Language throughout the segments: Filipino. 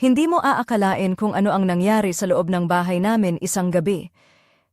Hindi mo aakalain kung ano ang nangyari sa loob ng bahay namin isang gabi.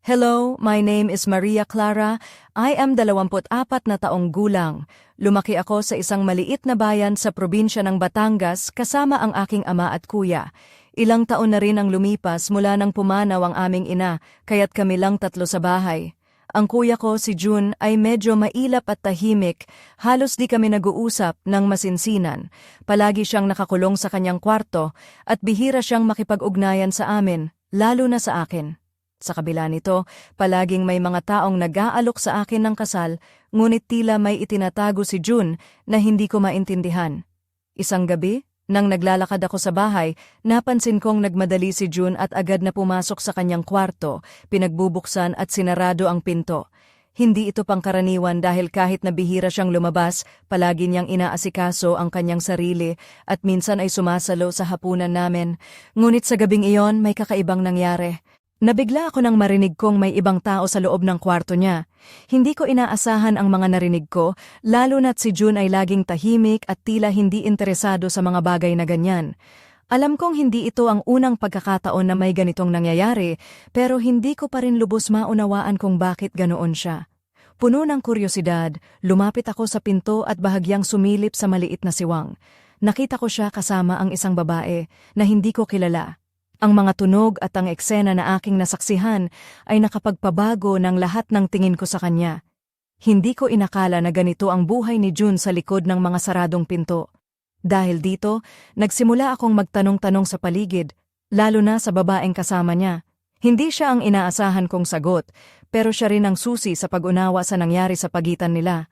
Hello, my name is Maria Clara. I am 24 na taong gulang. Lumaki ako sa isang maliit na bayan sa probinsya ng Batangas kasama ang aking ama at kuya. Ilang taon na rin ang lumipas mula nang pumanaw ang aming ina, kaya't kami lang tatlo sa bahay. Ang kuya ko, si June, ay medyo mailap at tahimik, halos di kami nag-uusap ng masinsinan. Palagi siyang nakakulong sa kanyang kwarto at bihira siyang makipag-ugnayan sa amin, lalo na sa akin. Sa kabila nito, palaging may mga taong nag-aalok sa akin ng kasal, ngunit tila may itinatago si June na hindi ko maintindihan. Isang gabi, nang naglalakad ako sa bahay, napansin kong nagmadali si June at agad na pumasok sa kanyang kwarto, pinagbubuksan at sinarado ang pinto. Hindi ito pangkaraniwan dahil kahit na bihira siyang lumabas, palagi niyang inaasikaso ang kanyang sarili at minsan ay sumasalo sa hapunan namin. Ngunit sa gabing iyon may kakaibang nangyari. Nabigla ako nang marinig kong may ibang tao sa loob ng kwarto niya. Hindi ko inaasahan ang mga narinig ko, lalo na't si June ay laging tahimik at tila hindi interesado sa mga bagay na ganyan. Alam kong hindi ito ang unang pagkakataon na may ganitong nangyayari, pero hindi ko pa rin lubos maunawaan kung bakit ganoon siya. Puno ng kuryosidad, lumapit ako sa pinto at bahagyang sumilip sa maliit na siwang. Nakita ko siya kasama ang isang babae na hindi ko kilala. Ang mga tunog at ang eksena na aking nasaksihan ay nakapagpabago ng lahat ng tingin ko sa kanya. Hindi ko inakala na ganito ang buhay ni June sa likod ng mga saradong pinto. Dahil dito, nagsimula akong magtanong-tanong sa paligid, lalo na sa babaeng kasama niya. Hindi siya ang inaasahan kong sagot, pero siya rin ang susi sa pag-unawa sa nangyari sa pagitan nila.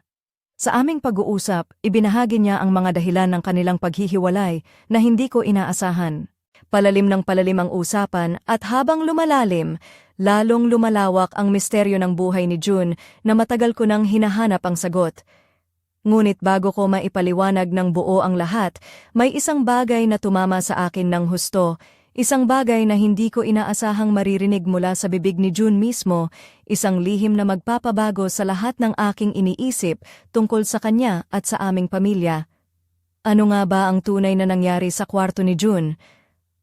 Sa aming pag-uusap, ibinahagi niya ang mga dahilan ng kanilang paghihiwalay na hindi ko inaasahan. Palalim ng palalim ang usapan at habang lumalalim, lalong lumalawak ang misteryo ng buhay ni June na matagal ko nang hinahanap ang sagot. Ngunit bago ko maipaliwanag ng buo ang lahat, may isang bagay na tumama sa akin ng husto, isang bagay na hindi ko inaasahang maririnig mula sa bibig ni June mismo, isang lihim na magpapabago sa lahat ng aking iniisip tungkol sa kanya at sa aming pamilya. Ano nga ba ang tunay na nangyari sa kwarto ni June?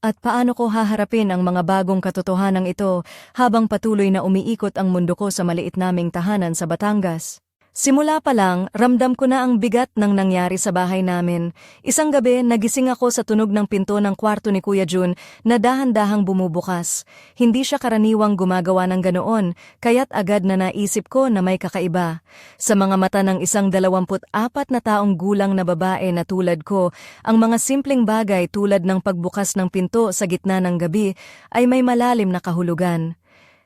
At paano ko haharapin ang mga bagong katotohanan ito habang patuloy na umiikot ang mundo ko sa maliit naming tahanan sa Batangas? Simula pa lang, ramdam ko na ang bigat ng nangyari sa bahay namin. Isang gabi, nagising ako sa tunog ng pinto ng kwarto ni Kuya June na dahan-dahang bumubukas. Hindi siya karaniwang gumagawa ng ganoon, kaya't agad na naisip ko na may kakaiba. Sa mga mata ng isang 24 na taong gulang na babae na tulad ko, ang mga simpleng bagay tulad ng pagbukas ng pinto sa gitna ng gabi ay may malalim na kahulugan.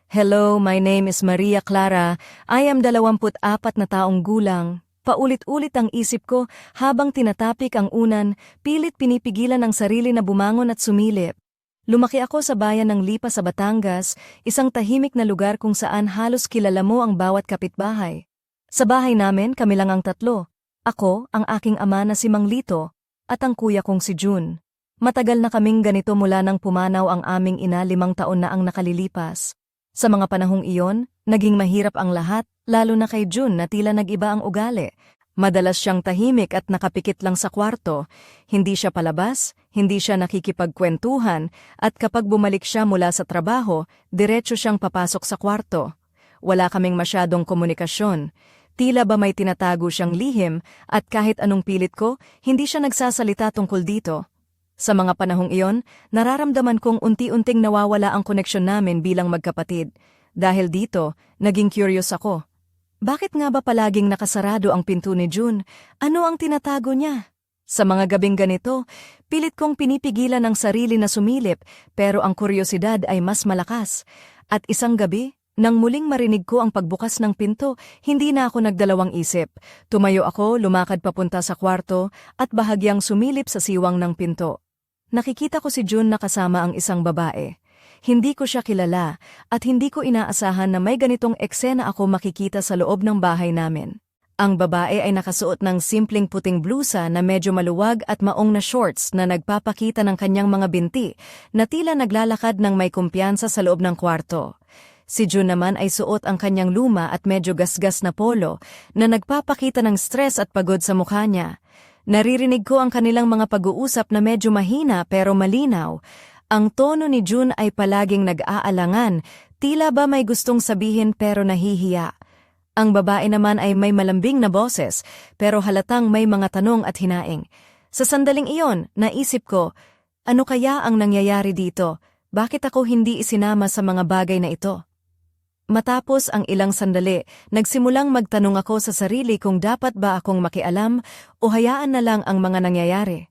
Hello, my name is Maria Clara. I am 24 na taong gulang. Paulit-ulit ang isip ko habang tinatapik ang unan, pilit pinipigilan ang sarili na bumangon at sumilip. Lumaki ako sa bayan ng Lipa sa Batangas, isang tahimik na lugar kung saan halos kilala mo ang bawat kapitbahay. Sa bahay namin, kami lang ang tatlo. Ako, ang aking ama na si Mang Lito, at ang kuya kong si June. Matagal na kaming ganito mula nang pumanaw ang aming ina 5 taon na ang nakalilipas. Sa mga panahong iyon, naging mahirap ang lahat, lalo na kay June na tila nag-iba ang ugali. Madalas siyang tahimik at nakapikit lang sa kwarto. Hindi siya palabas, hindi siya nakikipagkwentuhan, at kapag bumalik siya mula sa trabaho, diretso siyang papasok sa kwarto. Wala kaming masyadong komunikasyon. Tila ba may tinatago siyang lihim, at kahit anong pilit ko, hindi siya nagsasalita tungkol dito. Sa mga panahong iyon, nararamdaman kong unti-unting nawawala ang koneksyon namin bilang magkapatid. Dahil dito, naging curious ako. Bakit nga ba palaging nakasarado ang pinto ni June? Ano ang tinatago niya? Sa mga gabing ganito, pilit kong pinipigilan ang sarili na sumilip, pero ang kuryosidad ay mas malakas. At isang gabi, nang muling marinig ko ang pagbukas ng pinto, hindi na ako nagdalawang isip. Tumayo ako, lumakad papunta sa kwarto, at bahagyang sumilip sa siwang ng pinto. Nakikita ko si June na kasama ang isang babae. Hindi ko siya kilala at hindi ko inaasahan na may ganitong eksena ako makikita sa loob ng bahay namin. Ang babae ay nakasuot ng simpleng puting blusa na medyo maluwag at maong na shorts na nagpapakita ng kanyang mga binti na tila naglalakad ng may kumpiyansa sa loob ng kwarto. Si June naman ay suot ang kanyang luma at medyo gasgas na polo na nagpapakita ng stress at pagod sa mukha niya. Naririnig ko ang kanilang mga pag-uusap na medyo mahina pero malinaw. Ang tono ni June ay palaging nag-aalangan, tila ba may gustong sabihin pero nahihiya. Ang babae naman ay may malambing na boses, pero halatang may mga tanong at hinaing. Sa sandaling iyon, naisip ko, ano kaya ang nangyayari dito? Bakit ako hindi isinama sa mga bagay na ito? Matapos ang ilang sandali, nagsimulang magtanong ako sa sarili kung dapat ba akong makialam o hayaan na lang ang mga nangyayari.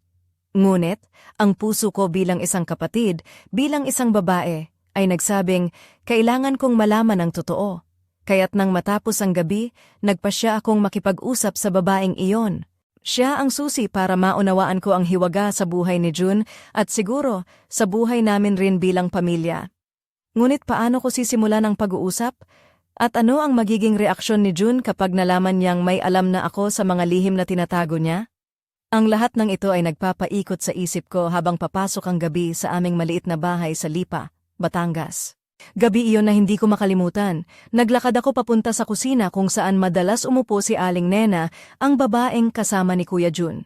Ngunit, ang puso ko bilang isang kapatid, bilang isang babae, ay nagsabing, kailangan kong malaman ang totoo. Kaya't nang matapos ang gabi, nagpasya akong makipag-usap sa babaeng iyon. Siya ang susi para maunawaan ko ang hiwaga sa buhay ni June at siguro sa buhay namin rin bilang pamilya. Ngunit paano ko sisimulan ang pag-uusap? At ano ang magiging reaksyon ni June kapag nalaman niyang may alam na ako sa mga lihim na tinatago niya? Ang lahat ng ito ay nagpapaikot sa isip ko habang papasok ang gabi sa aming maliit na bahay sa Lipa, Batangas. Gabi iyon na hindi ko makalimutan. Naglakad ako papunta sa kusina kung saan madalas umupo si Aling Nena, ang babaeng kasama ni Kuya June.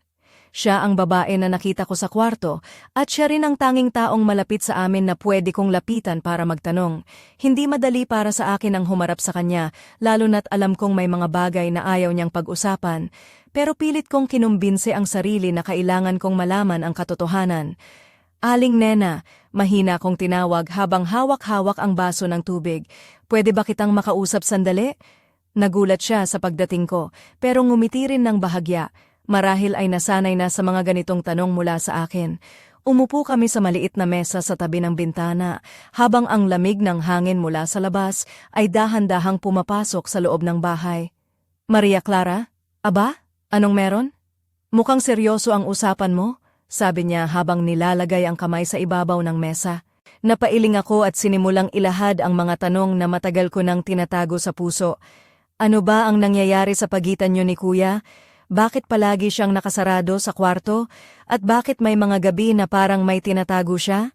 Siya ang babae na nakita ko sa kwarto at siya rin ang tanging taong malapit sa amin na pwede kong lapitan para magtanong. Hindi madali para sa akin ang humarap sa kanya, lalo na't alam kong may mga bagay na ayaw niyang pag-usapan. Pero pilit kong kinumbinse ang sarili na kailangan kong malaman ang katotohanan. Aling Nena, mahina kong tinawag habang hawak-hawak ang baso ng tubig. Pwede ba kitang makausap sandali? Nagulat siya sa pagdating ko, pero ngumiti rin ng bahagya. Marahil ay nasanay na sa mga ganitong tanong mula sa akin. Umupo kami sa maliit na mesa sa tabi ng bintana, habang ang lamig ng hangin mula sa labas ay dahan-dahang pumapasok sa loob ng bahay. Maria Clara? Aba? Anong meron? Mukhang seryoso ang usapan mo, sabi niya habang nilalagay ang kamay sa ibabaw ng mesa. Napailing ako at sinimulang ilahad ang mga tanong na matagal ko nang tinatago sa puso. Ano ba ang nangyayari sa pagitan niyo ni Kuya? Bakit palagi siyang nakasarado sa kwarto? At bakit may mga gabi na parang may tinatago siya?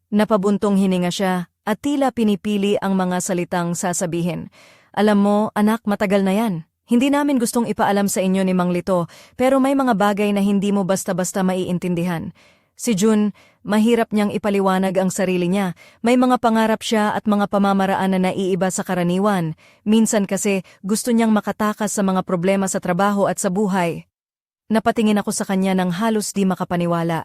Napabuntong hininga siya at tila pinipili ang mga salitang sasabihin. Alam mo, anak, matagal na yan. Hindi namin gustong ipaalam sa inyo ni Mang Lito, pero may mga bagay na hindi mo basta-basta maiintindihan. Si June, mahirap niyang ipaliwanag ang sarili niya. May mga pangarap siya at mga pamamaraan na naiiba sa karaniwan. Minsan kasi gusto niyang makatakas sa mga problema sa trabaho at sa buhay. Napatingin ako sa kanya ng halos di makapaniwala.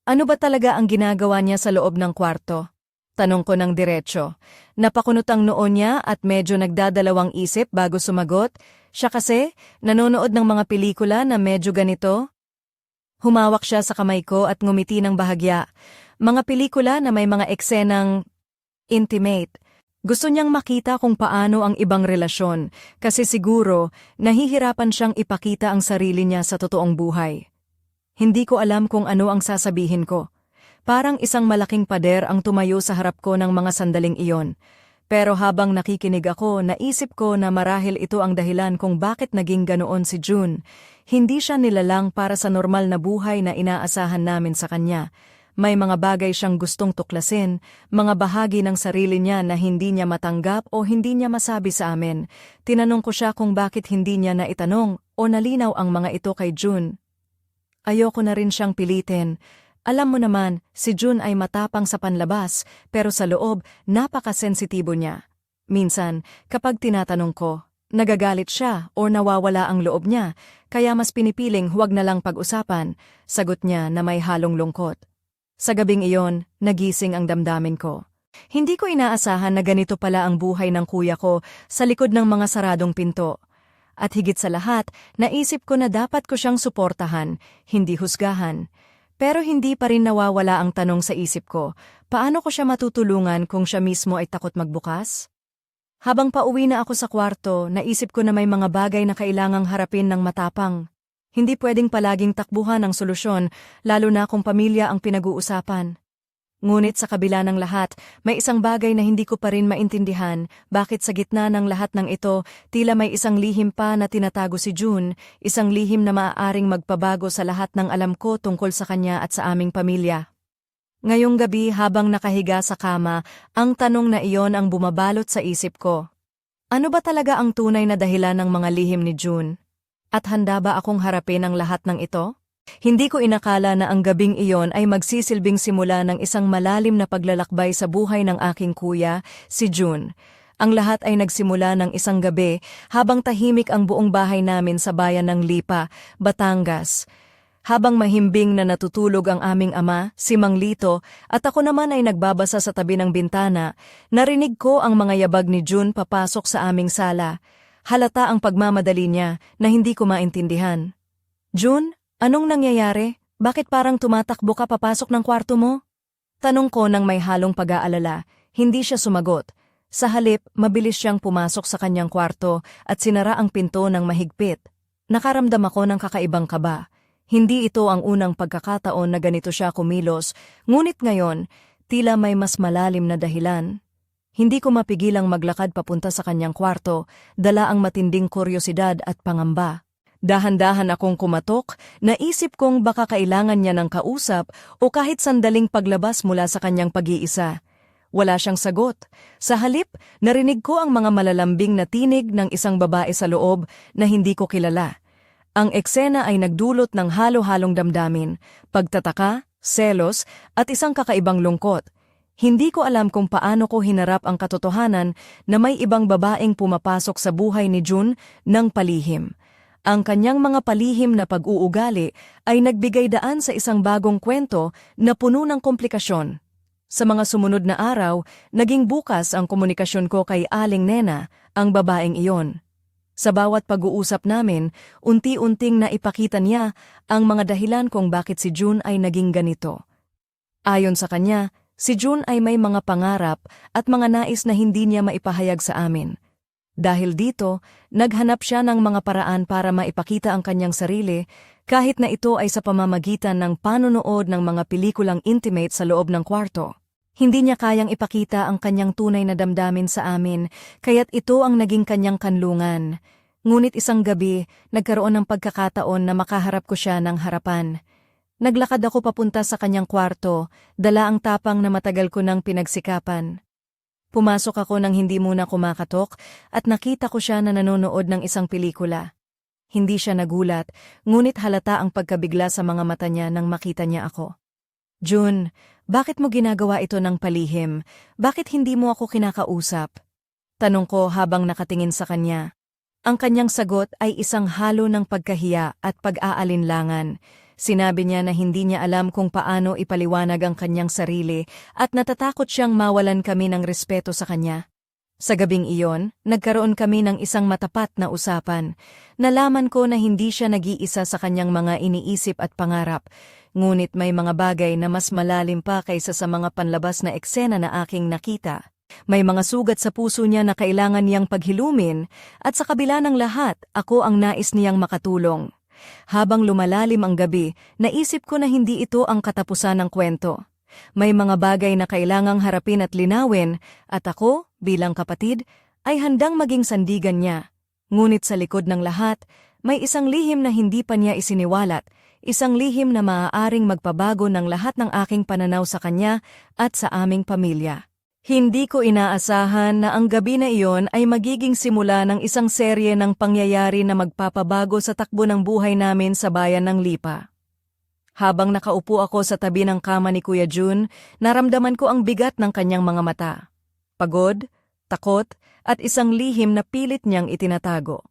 Ano ba talaga ang ginagawa niya sa loob ng kwarto? Tanong ko ng diretsyo. Napakunot ang noo niya at medyo nagdadalawang isip bago sumagot. Siya kasi, nanonood ng mga pelikula na medyo ganito. Humawak siya sa kamay ko at ngumiti ng bahagya. Mga pelikula na may mga eksenang intimate. Gusto niyang makita kung paano ang ibang relasyon, kasi siguro nahihirapan siyang ipakita ang sarili niya sa totoong buhay. Hindi ko alam kung ano ang sasabihin ko. Parang isang malaking pader ang tumayo sa harap ko ng mga sandaling iyon. Pero habang nakikinig ako, naisip ko na marahil ito ang dahilan kung bakit naging ganoon si June. Hindi siya nilalang para sa normal na buhay na inaasahan namin sa kanya. May mga bagay siyang gustong tuklasin, mga bahagi ng sarili niya na hindi niya matanggap o hindi niya masabi sa amin. Tinanong ko siya kung bakit hindi niya naitanong o nalinaw ang mga ito kay June. Ayoko na rin siyang pilitin. Alam mo naman, si June ay matapang sa panlabas, pero sa loob, napakasensitibo niya. Minsan, kapag tinatanong ko, nagagalit siya o nawawala ang loob niya, kaya mas pinipiling huwag na lang pag-usapan, sagot niya na may halong lungkot. Sa gabing iyon, nagising ang damdamin ko. Hindi ko inaasahan na ganito pala ang buhay ng kuya ko sa likod ng mga saradong pinto. At higit sa lahat, naisip ko na dapat ko siyang suportahan, hindi husgahan. Pero hindi pa rin nawawala ang tanong sa isip ko, paano ko siya matutulungan kung siya mismo ay takot magbukas? Habang pauwi na ako sa kwarto, naisip ko na may mga bagay na kailangang harapin ng matapang. Hindi pwedeng palaging takbuhan ang solusyon, lalo na kung pamilya ang pinag-uusapan. Ngunit sa kabila ng lahat, may isang bagay na hindi ko pa rin maintindihan, bakit sa gitna ng lahat ng ito, tila may isang lihim pa na tinatago si June, isang lihim na maaaring magpabago sa lahat ng alam ko tungkol sa kanya at sa aming pamilya. Ngayong gabi habang nakahiga sa kama, ang tanong na iyon ang bumabalot sa isip ko. Ano ba talaga ang tunay na dahilan ng mga lihim ni June? At handa ba akong harapin ang lahat ng ito? Hindi ko inakala na ang gabing iyon ay magsisilbing simula ng isang malalim na paglalakbay sa buhay ng aking kuya, si June. Ang lahat ay nagsimula ng isang gabi habang tahimik ang buong bahay namin sa bayan ng Lipa, Batangas. Habang mahimbing na natutulog ang aming ama, si Mang Lito, at ako naman ay nagbabasa sa tabi ng bintana, narinig ko ang mga yabag ni June papasok sa aming sala. Halata ang pagmamadali niya na hindi ko maintindihan. "June, anong nangyayari? Bakit parang tumatakbo ka papasok ng kwarto mo?" Tanong ko nang may halong pag-aalala. Hindi siya sumagot. Sa halip, mabilis siyang pumasok sa kanyang kwarto at sinara ang pinto ng mahigpit. Nakaramdam ako ng kakaibang kaba. Hindi ito ang unang pagkakataon na ganito siya kumilos, ngunit ngayon, tila may mas malalim na dahilan. Hindi ko mapigilang maglakad papunta sa kanyang kwarto, dala ang matinding kuryosidad at pangamba. Dahan-dahan akong kumatok, naisip kong baka kailangan niya ng kausap o kahit sandaling paglabas mula sa kanyang pag-iisa. Wala siyang sagot. Sa halip, narinig ko ang mga malalambing na tinig ng isang babae sa loob na hindi ko kilala. Ang eksena ay nagdulot ng halo-halong damdamin, pagtataka, selos, at isang kakaibang lungkot. Hindi ko alam kung paano ko hinarap ang katotohanan na may ibang babaeng pumapasok sa buhay ni June ng palihim. Ang kanyang mga palihim na pag-uugali ay nagbigay daan sa isang bagong kwento na puno ng komplikasyon. Sa mga sumunod na araw, naging bukas ang komunikasyon ko kay Aling Nena, ang babaeng iyon. Sa bawat pag-uusap namin, unti-unting naipakita niya ang mga dahilan kung bakit si June ay naging ganito. Ayon sa kanya, si June ay may mga pangarap at mga nais na hindi niya maipahayag sa amin. Dahil dito, naghanap siya ng mga paraan para maipakita ang kanyang sarili, kahit na ito ay sa pamamagitan ng panonood ng mga pelikulang intimate sa loob ng kwarto. Hindi niya kayang ipakita ang kanyang tunay na damdamin sa amin, kaya't ito ang naging kanyang kanlungan. Ngunit isang gabi, nagkaroon ng pagkakataon na makaharap ko siya ng harapan. Naglakad ako papunta sa kanyang kwarto, dala ang tapang na matagal ko nang pinagsikapan. Pumasok ako nang hindi muna kumakatok at nakita ko siya na nanonood ng isang pelikula. Hindi siya nagulat, ngunit halata ang pagkabigla sa mga mata niya nang makita niya ako. "June, bakit mo ginagawa ito ng palihim? Bakit hindi mo ako kinakausap?" Tanong ko habang nakatingin sa kanya. Ang kanyang sagot ay isang halo ng pagkahiya at pag-aalinlangan. Sinabi niya na hindi niya alam kung paano ipaliwanag ang kanyang sarili at natatakot siyang mawalan kami ng respeto sa kanya. Sa gabing iyon, nagkaroon kami ng isang matapat na usapan. Nalaman ko na hindi siya nag-iisa sa kanyang mga iniisip at pangarap, ngunit may mga bagay na mas malalim pa kaysa sa mga panlabas na eksena na aking nakita. May mga sugat sa puso niya na kailangan niyang paghilumin, at sa kabila ng lahat, ako ang nais niyang makatulong. Habang lumalalim ang gabi, naisip ko na hindi ito ang katapusan ng kwento. May mga bagay na kailangang harapin at linawin, at ako, bilang kapatid, ay handang maging sandigan niya. Ngunit sa likod ng lahat, may isang lihim na hindi pa niya isiniwalat, isang lihim na maaaring magpabago ng lahat ng aking pananaw sa kanya at sa aming pamilya. Hindi ko inaasahan na ang gabi na iyon ay magiging simula ng isang serye ng pangyayari na magpapabago sa takbo ng buhay namin sa bayan ng Lipa. Habang nakaupo ako sa tabi ng kama ni Kuya June, naramdaman ko ang bigat ng kanyang mga mata. Pagod, takot, at isang lihim na pilit niyang itinatago.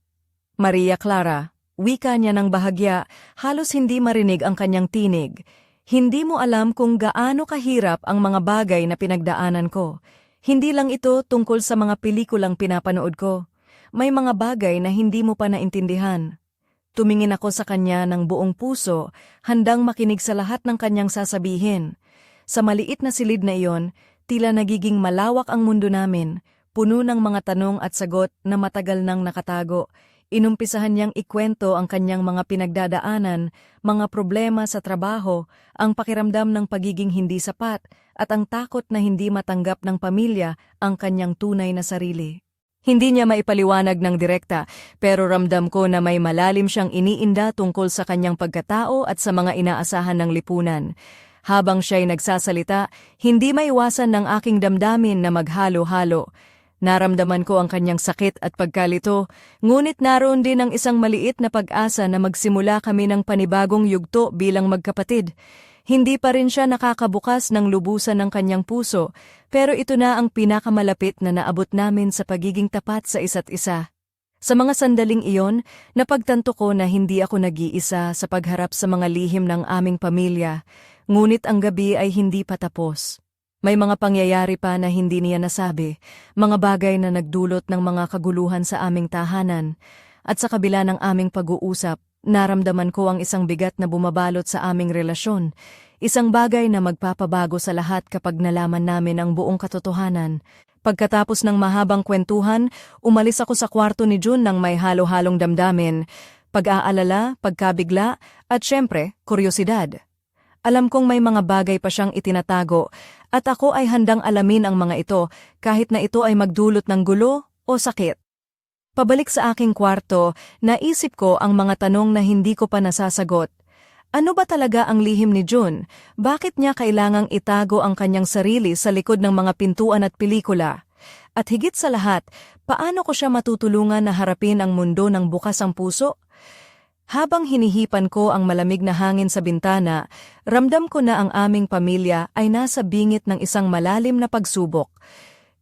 "Maria Clara," wika niya ng bahagya, halos hindi marinig ang kanyang tinig. "Hindi mo alam kung gaano kahirap ang mga bagay na pinagdaanan ko. Hindi lang ito tungkol sa mga pelikulang pinapanood ko. May mga bagay na hindi mo pa naintindihan." Tumingin ako sa kanya ng buong puso, handang makinig sa lahat ng kanyang sasabihin. Sa maliit na silid na iyon, tila nagiging malawak ang mundo namin, puno ng mga tanong at sagot na matagal nang nakatago. Inumpisahan niyang ikwento ang kanyang mga pinagdadaanan, mga problema sa trabaho, ang pakiramdam ng pagiging hindi sapat, at ang takot na hindi matanggap ng pamilya ang kanyang tunay na sarili. Hindi niya maipaliwanag ng direkta, pero ramdam ko na may malalim siyang iniinda tungkol sa kanyang pagkatao at sa mga inaasahan ng lipunan. Habang siya'y nagsasalita, hindi maiwasan ng aking damdamin na maghalo-halo. Naramdaman ko ang kanyang sakit at pagkalito, ngunit naroon din ang isang maliit na pag-asa na magsimula kami ng panibagong yugto bilang magkapatid. Hindi pa rin siya nakakabukas ng lubusan ng kanyang puso, pero ito na ang pinakamalapit na naabot namin sa pagiging tapat sa isa't isa. Sa mga sandaling iyon, napagtanto ko na hindi ako nag-iisa sa pagharap sa mga lihim ng aming pamilya, ngunit ang gabi ay hindi pa tapos. May mga pangyayari pa na hindi niya nasabi, mga bagay na nagdulot ng mga kaguluhan sa aming tahanan, at sa kabila ng aming pag-uusap, naramdaman ko ang isang bigat na bumabalot sa aming relasyon, isang bagay na magpapabago sa lahat kapag nalaman namin ang buong katotohanan. Pagkatapos ng mahabang kwentuhan, umalis ako sa kwarto ni Jun nang may halo-halong damdamin, pag-aalala, pagkabigla, at syempre, kuryosidad. Alam kong may mga bagay pa siyang itinatago at ako ay handang alamin ang mga ito kahit na ito ay magdulot ng gulo o sakit. Pabalik sa aking kwarto, naisip ko ang mga tanong na hindi ko pa nasasagot. Ano ba talaga ang lihim ni Jun? Bakit niya kailangang itago ang kanyang sarili sa likod ng mga pintuan at pelikula? At higit sa lahat, paano ko siya matutulungan na harapin ang mundo ng bukas ang puso? Habang hinihipan ko ang malamig na hangin sa bintana, ramdam ko na ang aming pamilya ay nasa bingit ng isang malalim na pagsubok.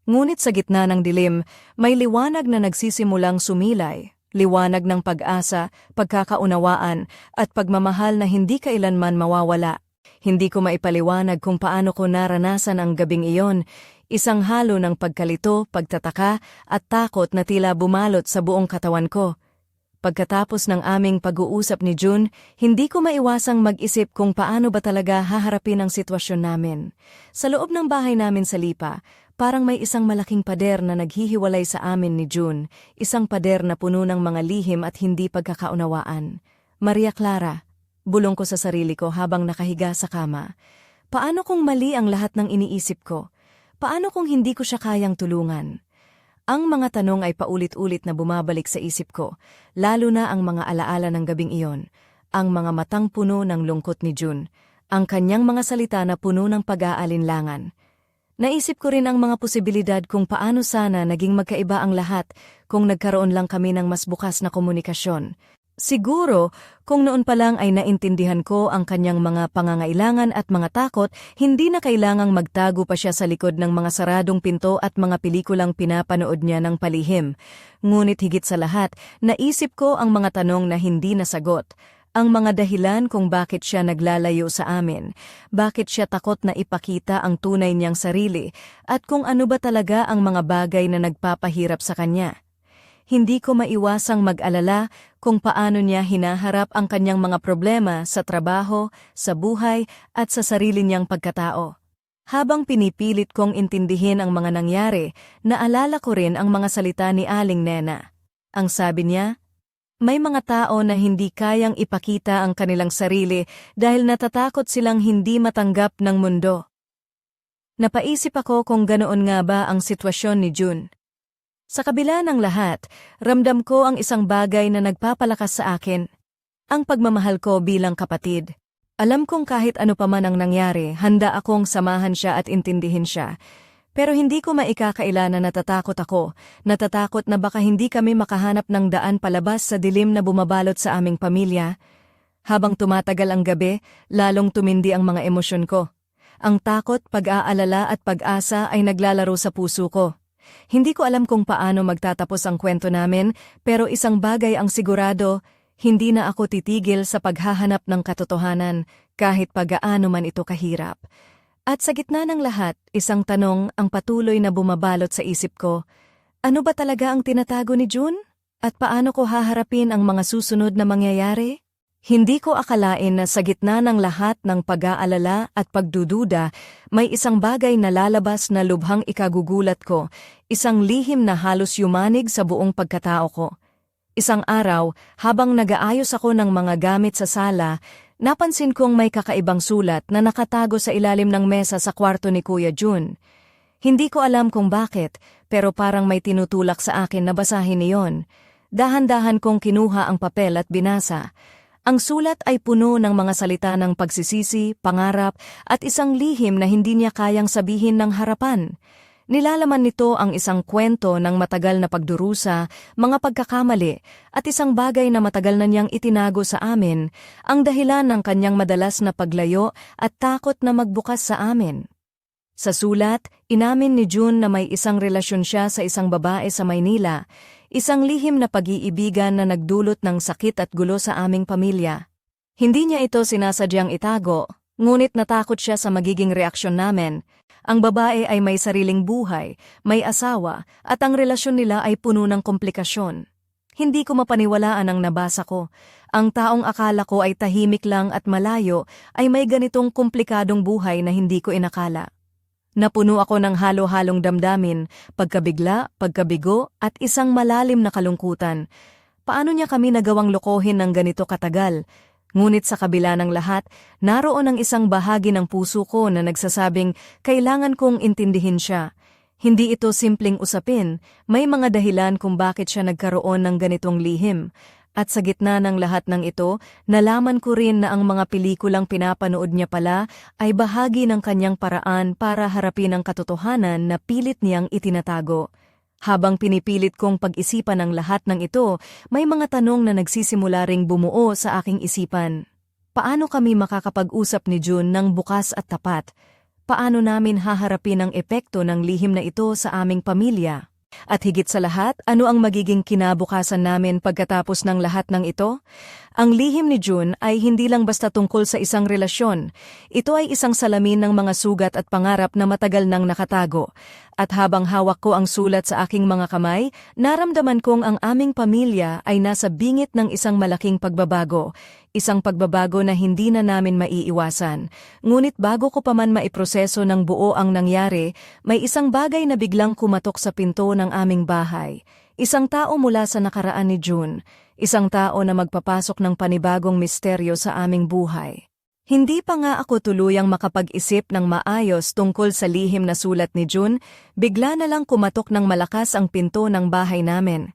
Ngunit sa gitna ng dilim, may liwanag na nagsisimulang sumilay, liwanag ng pag-asa, pagkakaunawaan, at pagmamahal na hindi kailanman mawawala. Hindi ko maipaliwanag kung paano ko naranasan ang gabing iyon, isang halo ng pagkalito, pagtataka, at takot na tila bumalot sa buong katawan ko. Pagkatapos ng aming pag-uusap ni Jun, hindi ko maiwasang mag-isip kung paano ba talaga haharapin ang sitwasyon namin. Sa loob ng bahay namin sa Lipa, parang may isang malaking pader na naghihiwalay sa amin ni Jun, isang pader na puno ng mga lihim at hindi pagkakaunawaan. Maria Clara, bulong ko sa sarili ko habang nakahiga sa kama. Paano kung mali ang lahat ng iniisip ko? Paano kung hindi ko siya kayang tulungan? Ang mga tanong ay paulit-ulit na bumabalik sa isip ko, lalo na ang mga alaala ng gabing iyon, ang mga matang puno ng lungkot ni Jun, ang kanyang mga salita na puno ng pag-aalinlangan. Naisip ko rin ang mga posibilidad kung paano sana naging magkaiba ang lahat kung nagkaroon lang kami ng mas bukas na komunikasyon. Siguro, kung noon pa lang ay naintindihan ko ang kanyang mga pangangailangan at mga takot, hindi na kailangang magtago pa siya sa likod ng mga saradong pinto at mga pelikulang pinapanood niya ng palihim. Ngunit higit sa lahat, naisip ko ang mga tanong na hindi nasagot. Ang mga dahilan kung bakit siya naglalayo sa amin, bakit siya takot na ipakita ang tunay niyang sarili, at kung ano ba talaga ang mga bagay na nagpapahirap sa kanya. Hindi ko maiwasang mag-alala kung paano niya hinaharap ang kanyang mga problema sa trabaho, sa buhay, at sa sarili niyang pagkatao. Habang pinipilit kong intindihin ang mga nangyari, naalala ko rin ang mga salita ni Aling Nena. Ang sabi niya, may mga tao na hindi kayang ipakita ang kanilang sarili dahil natatakot silang hindi matanggap ng mundo. Napaisip ako kung ganoon nga ba ang sitwasyon ni Jun. Sa kabila ng lahat, ramdam ko ang isang bagay na nagpapalakas sa akin, ang pagmamahal ko bilang kapatid. Alam kong kahit ano pa man ang nangyari, handa akong samahan siya at intindihin siya. Pero hindi ko maikakaila na natatakot ako, natatakot na baka hindi kami makahanap ng daan palabas sa dilim na bumabalot sa aming pamilya. Habang tumatagal ang gabi, lalong tumindi ang mga emosyon ko. Ang takot, pag-aalala at pag-asa ay naglalaro sa puso ko. Hindi ko alam kung paano magtatapos ang kwento namin, pero isang bagay ang sigurado, hindi na ako titigil sa paghahanap ng katotohanan kahit pagaano man ito kahirap. At sa gitna ng lahat, isang tanong ang patuloy na bumabalot sa isip ko, ano ba talaga ang tinatago ni Jun? At paano ko haharapin ang mga susunod na mangyayari? Hindi ko akalain na sa gitna ng lahat ng pag-aalala at pagdududa, may isang bagay na lalabas na lubhang ikagugulat ko, isang lihim na halos yumanig sa buong pagkatao ko. Isang araw, habang nag-aayos ako ng mga gamit sa sala, napansin kong may kakaibang sulat na nakatago sa ilalim ng mesa sa kwarto ni Kuya Jun. Hindi ko alam kung bakit, pero parang may tinutulak sa akin na basahin iyon. Dahan-dahan kong kinuha ang papel at binasa. Ang sulat ay puno ng mga salita ng pagsisisi, pangarap, at isang lihim na hindi niya kayang sabihin ng harapan. Nilalaman nito ang isang kwento ng matagal na pagdurusa, mga pagkakamali, at isang bagay na matagal na niyang itinago sa amin, ang dahilan ng kanyang madalas na paglayo at takot na magbukas sa amin. Sa sulat, inamin ni June na may isang relasyon siya sa isang babae sa Maynila, isang lihim na pag-iibigan na nagdulot ng sakit at gulo sa aming pamilya. Hindi niya ito sinasadyang itago, ngunit natakot siya sa magiging reaksyon namin. Ang babae ay may sariling buhay, may asawa, at ang relasyon nila ay puno ng komplikasyon. Hindi ko mapaniwalaan ang nabasa ko. Ang taong akala ko ay tahimik lang at malayo ay may ganitong komplikadong buhay na hindi ko inakala. Napuno ako ng halo-halong damdamin, pagkabigla, pagkabigo, at isang malalim na kalungkutan. Paano niya kami nagawang lokohin ng ganito katagal? Ngunit sa kabila ng lahat, naroon ang isang bahagi ng puso ko na nagsasabing kailangan kong intindihin siya. Hindi ito simpleng usapin, may mga dahilan kung bakit siya nagkaroon ng ganitong lihim. At sa gitna ng lahat ng ito, nalaman ko rin na ang mga pelikulang pinapanood niya pala ay bahagi ng kanyang paraan para harapin ang katotohanan na pilit niyang itinatago. Habang pinipilit kong pag-isipan ang lahat ng ito, may mga tanong na nagsisimula ring bumuo sa aking isipan. Paano kami makakapag-usap ni June ng bukas at tapat? Paano namin haharapin ang epekto ng lihim na ito sa aming pamilya? At higit sa lahat, ano ang magiging kinabukasan namin pagkatapos ng lahat ng ito? Ang lihim ni June ay hindi lang basta tungkol sa isang relasyon. Ito ay isang salamin ng mga sugat at pangarap na matagal nang nakatago. At habang hawak ko ang sulat sa aking mga kamay, naramdaman kong ang aming pamilya ay nasa bingit ng isang malaking pagbabago. Isang pagbabago na hindi na namin maiiwasan. Ngunit bago ko pa man maiproseso ng buo ang nangyari, may isang bagay na biglang kumatok sa pinto ng aming bahay. Isang tao mula sa nakaraan ni June. Isang tao na magpapasok ng panibagong misteryo sa aming buhay. Hindi pa nga ako tuluyang makapag-isip ng maayos tungkol sa lihim na sulat ni June, bigla na lang kumatok ng malakas ang pinto ng bahay namin.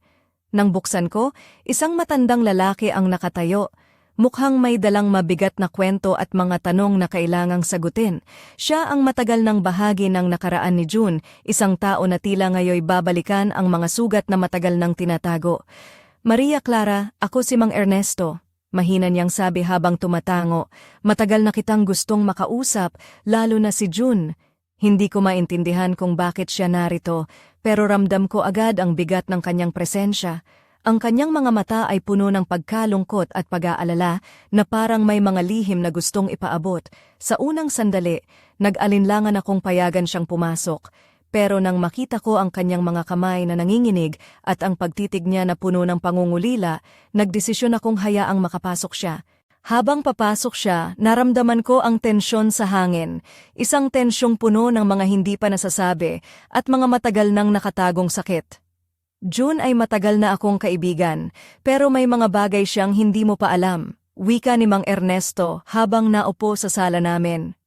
Nang buksan ko, isang matandang lalaki ang nakatayo. Mukhang may dalang mabigat na kwento at mga tanong na kailangang sagutin. Siya ang matagal ng bahagi ng nakaraan ni June, isang tao na tila ngayoy babalikan ang mga sugat na matagal nang tinatago. Maria Clara, ako si Mang Ernesto. Mahina niyang sabi habang tumatango. Matagal na kitang gustong makausap, lalo na si June. Hindi ko maintindihan kung bakit siya narito, pero ramdam ko agad ang bigat ng kanyang presensya. Ang kanyang mga mata ay puno ng pagkalungkot at pag-aalala na parang may mga lihim na gustong ipaabot. Sa unang sandali, nag-alinlangan akong payagan siyang pumasok. Pero nang makita ko ang kanyang mga kamay na nanginginig at ang pagtitig niya na puno ng pangungulila, nagdesisyon akong hayaang makapasok siya. Habang papasok siya, naramdaman ko ang tensyon sa hangin. Isang tensyong puno ng mga hindi pa nasasabi at mga matagal nang nakatagong sakit. June ay matagal na akong kaibigan, pero may mga bagay siyang hindi mo pa alam. Wika ni Mang Ernesto habang naupo sa sala namin.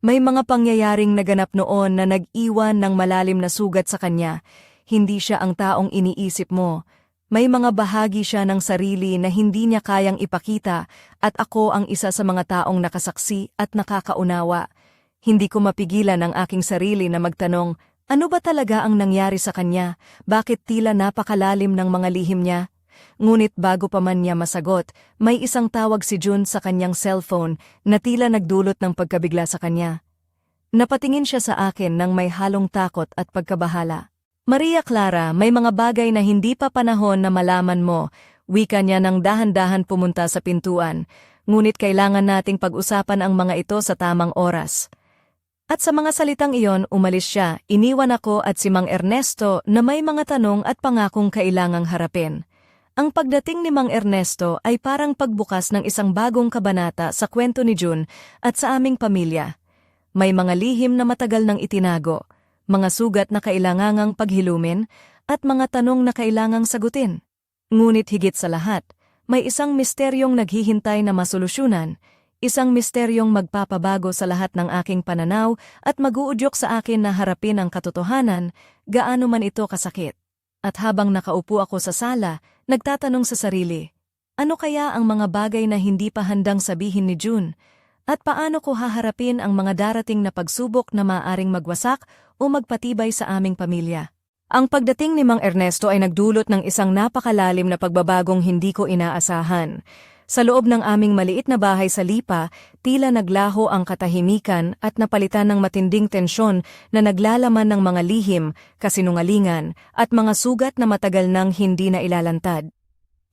May mga pangyayaring naganap noon na nag-iwan ng malalim na sugat sa kanya. Hindi siya ang taong iniisip mo. May mga bahagi siya ng sarili na hindi niya kayang ipakita at ako ang isa sa mga taong nakasaksi at nakakaunawa. Hindi ko mapigilan ang aking sarili na magtanong, ano ba talaga ang nangyari sa kanya? Bakit tila napakalalim ng mga lihim niya? Ngunit bago pa man niya masagot, may isang tawag si June sa kanyang cellphone na tila nagdulot ng pagkabigla sa kanya. Napatingin siya sa akin nang may halong takot at pagkabahala. Maria Clara, may mga bagay na hindi pa panahon na malaman mo. Wika niya nang dahan-dahan pumunta sa pintuan. Ngunit kailangan nating pag-usapan ang mga ito sa tamang oras. At sa mga salitang iyon, umalis siya, iniwan ako at si Mang Ernesto na may mga tanong at pangakong kailangang harapin. Ang pagdating ni Mang Ernesto ay parang pagbukas ng isang bagong kabanata sa kwento ni June at sa aming pamilya. May mga lihim na matagal nang itinago, mga sugat na kailangang paghilumin, at mga tanong na kailangang sagutin. Ngunit higit sa lahat, may isang misteryong naghihintay na masolusyunan. Isang misteryong magpapabago sa lahat ng aking pananaw at mag-uudyok sa akin na harapin ang katotohanan, gaano man ito kasakit. At habang nakaupo ako sa sala, nagtatanong sa sarili, ano kaya ang mga bagay na hindi pa handang sabihin ni June? At paano ko haharapin ang mga darating na pagsubok na maaaring magwasak o magpatibay sa aming pamilya? Ang pagdating ni Mang Ernesto ay nagdulot ng isang napakalalim na pagbabagong hindi ko inaasahan. Sa loob ng aming maliit na bahay sa Lipa, tila naglaho ang katahimikan at napalitan ng matinding tensyon na naglalaman ng mga lihim, kasinungalingan, at mga sugat na matagal nang hindi na ilalantad.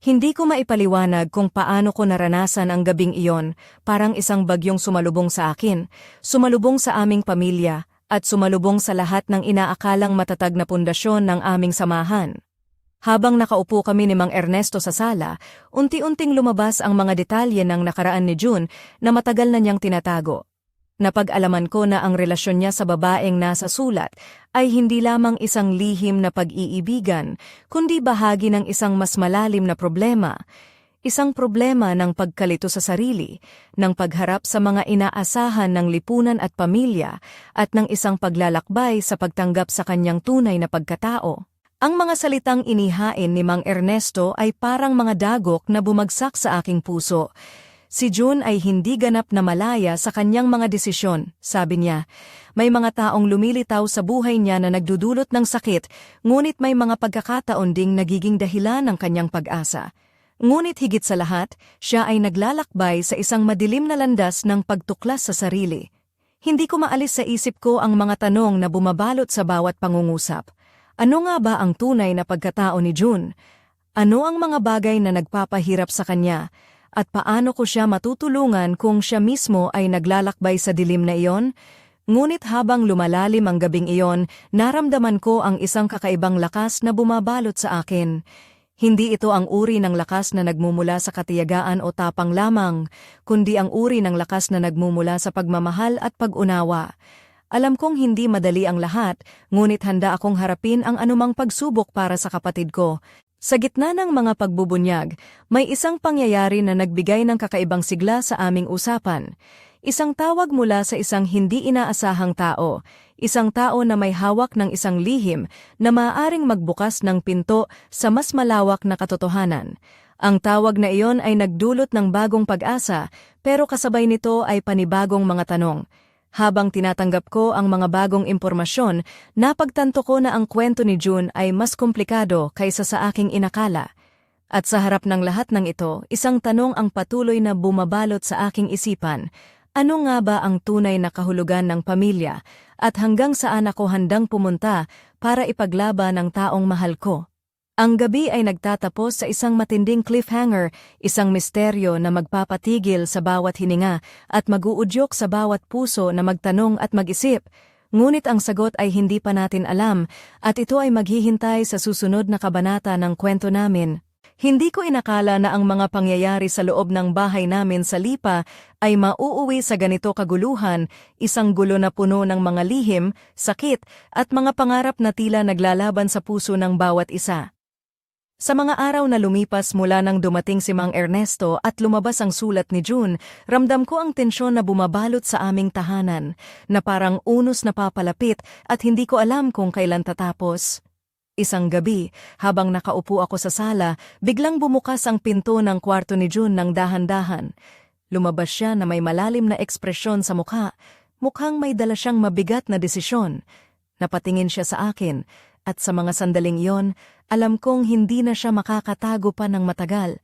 Hindi ko maipaliwanag kung paano ko naranasan ang gabing iyon, parang isang bagyong sumalubong sa akin, sumalubong sa aming pamilya, at sumalubong sa lahat ng inaakalang matatag na pundasyon ng aming samahan. Habang nakaupo kami ni Mang Ernesto sa sala, unti-unting lumabas ang mga detalye ng nakaraan ni June na matagal na niyang tinatago. Napag-alaman ko na ang relasyon niya sa babaeng nasa sulat ay hindi lamang isang lihim na pag-iibigan, kundi bahagi ng isang mas malalim na problema. Isang problema ng pagkalito sa sarili, ng pagharap sa mga inaasahan ng lipunan at pamilya, at ng isang paglalakbay sa pagtanggap sa kanyang tunay na pagkatao. Ang mga salitang inihain ni Mang Ernesto ay parang mga dagok na bumagsak sa aking puso. Si June ay hindi ganap na malaya sa kanyang mga desisyon, sabi niya. May mga taong lumilitaw sa buhay niya na nagdudulot ng sakit, ngunit may mga pagkakataon ding nagiging dahilan ng kanyang pag-asa. Ngunit higit sa lahat, siya ay naglalakbay sa isang madilim na landas ng pagtuklas sa sarili. Hindi ko maalis sa isip ko ang mga tanong na bumabalot sa bawat pangungusap. Ano nga ba ang tunay na pagkatao ni June? Ano ang mga bagay na nagpapahirap sa kanya? At paano ko siya matutulungan kung siya mismo ay naglalakbay sa dilim na iyon? Ngunit habang lumalalim ang gabing iyon, naramdaman ko ang isang kakaibang lakas na bumabalot sa akin. Hindi ito ang uri ng lakas na nagmumula sa katiyagaan o tapang lamang, kundi ang uri ng lakas na nagmumula sa pagmamahal at pag-unawa. Alam kong hindi madali ang lahat, ngunit handa akong harapin ang anumang pagsubok para sa kapatid ko. Sa gitna ng mga pagbubunyag, may isang pangyayari na nagbigay ng kakaibang sigla sa aming usapan. Isang tawag mula sa isang hindi inaasahang tao, isang tao na may hawak ng isang lihim na maaaring magbukas ng pinto sa mas malawak na katotohanan. Ang tawag na iyon ay nagdulot ng bagong pag-asa, pero kasabay nito ay panibagong mga tanong. Habang tinatanggap ko ang mga bagong impormasyon, napagtanto ko na ang kwento ni June ay mas komplikado kaysa sa aking inakala. At sa harap ng lahat ng ito, isang tanong ang patuloy na bumabalot sa aking isipan. Ano nga ba ang tunay na kahulugan ng pamilya at hanggang saan ako handang pumunta para ipaglaban ang taong mahal ko? Ang gabi ay nagtatapos sa isang matinding cliffhanger, isang misteryo na magpapatigil sa bawat hininga at mag-uudyok sa bawat puso na magtanong at mag-isip. Ngunit ang sagot ay hindi pa natin alam at ito ay maghihintay sa susunod na kabanata ng kwento namin. Hindi ko inakala na ang mga pangyayari sa loob ng bahay namin sa Lipa ay mauuwi sa ganito kaguluhan, isang gulo na puno ng mga lihim, sakit at mga pangarap na tila naglalaban sa puso ng bawat isa. Sa mga araw na lumipas mula nang dumating si Mang Ernesto at lumabas ang sulat ni June, ramdam ko ang tensyon na bumabalot sa aming tahanan, na parang unos na papalapit at hindi ko alam kung kailan tatapos. Isang gabi, habang nakaupo ako sa sala, biglang bumukas ang pinto ng kwarto ni June ng dahan-dahan. Lumabas siya na may malalim na ekspresyon sa mukha, mukhang may dala siyang mabigat na desisyon. Napatingin siya sa akin, at sa mga sandaling iyon, alam kong hindi na siya makakatago pa ng matagal.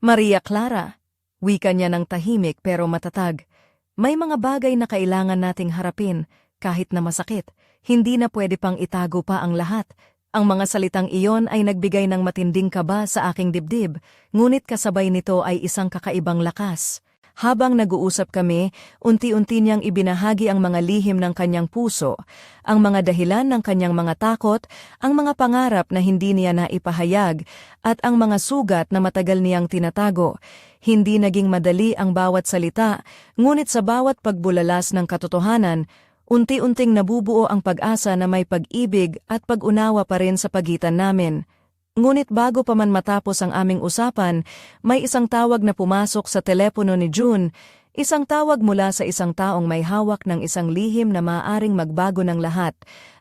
Maria Clara, wika niya ng tahimik pero matatag. May mga bagay na kailangan nating harapin, kahit na masakit. Hindi na pwede pang itago pa ang lahat. Ang mga salitang iyon ay nagbigay ng matinding kaba sa aking dibdib, ngunit kasabay nito ay isang kakaibang lakas. Habang nag-uusap kami, unti-unti niyang ibinahagi ang mga lihim ng kanyang puso, ang mga dahilan ng kanyang mga takot, ang mga pangarap na hindi niya naipahayag, at ang mga sugat na matagal niyang tinatago. Hindi naging madali ang bawat salita, ngunit sa bawat pagbulalas ng katotohanan, unti-unting nabubuo ang pag-asa na may pag-ibig at pag-unawa pa rin sa pagitan namin. Ngunit bago pa man matapos ang aming usapan, may isang tawag na pumasok sa telepono ni June, isang tawag mula sa isang taong may hawak ng isang lihim na maaaring magbago ng lahat.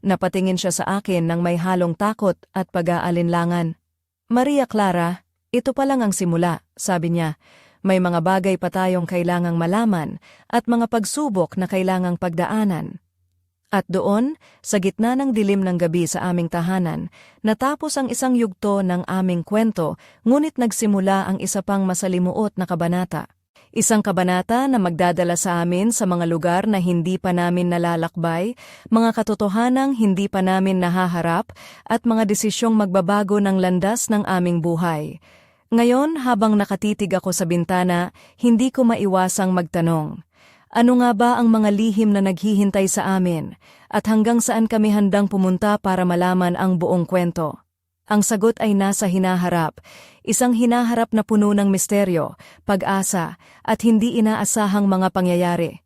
Napatingin siya sa akin ng may halong takot at pag-aalinlangan. Maria Clara, ito pa lang ang simula, sabi niya. May mga bagay pa tayong kailangang malaman at mga pagsubok na kailangang pagdaanan. At doon, sa gitna ng dilim ng gabi sa aming tahanan, natapos ang isang yugto ng aming kwento, ngunit nagsimula ang isa pang masalimuot na kabanata. Isang kabanata na magdadala sa amin sa mga lugar na hindi pa namin nalalakbay, mga katotohanang hindi pa namin nahaharap, at mga desisyong magbabago ng landas ng aming buhay. Ngayon, habang nakatitig ako sa bintana, hindi ko maiwasang magtanong. Ano nga ba ang mga lihim na naghihintay sa amin, at hanggang saan kami handang pumunta para malaman ang buong kwento? Ang sagot ay nasa hinaharap, isang hinaharap na puno ng misteryo, pag-asa, at hindi inaasahang mga pangyayari.